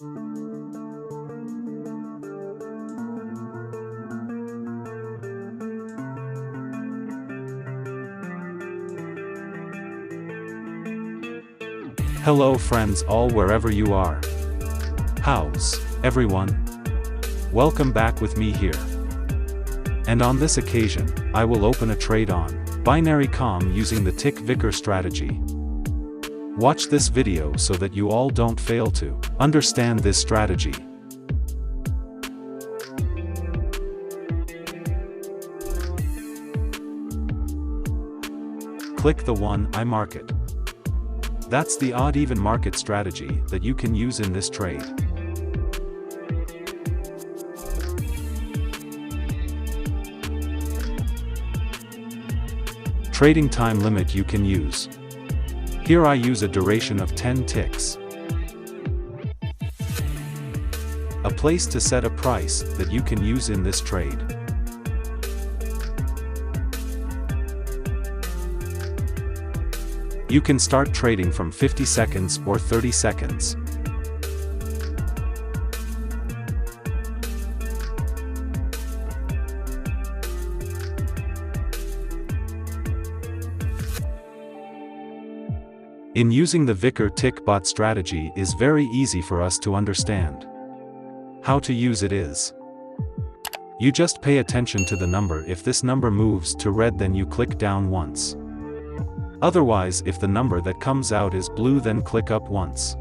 Hello friends all wherever you are. How's everyone? Welcome back with me here. And on this occasion, I will open a trade on binary com using the tick-Vickers strategy. Watch this video so that you all don't fail to understand this strategy. Click the one I market. That's the odd-even market strategy that you can use in this trade. Trading time limit you can use. Here I use a duration of 10 ticks. A place to set a price that you can use in this trade. You can start trading from 50 seconds or 30 seconds. In using the Vickers tick bot strategy is very easy for us to understand. How to use it is: you just pay attention to the number. If this number moves to red, then you click down once. Otherwise, if the number that comes out is blue, then click up once.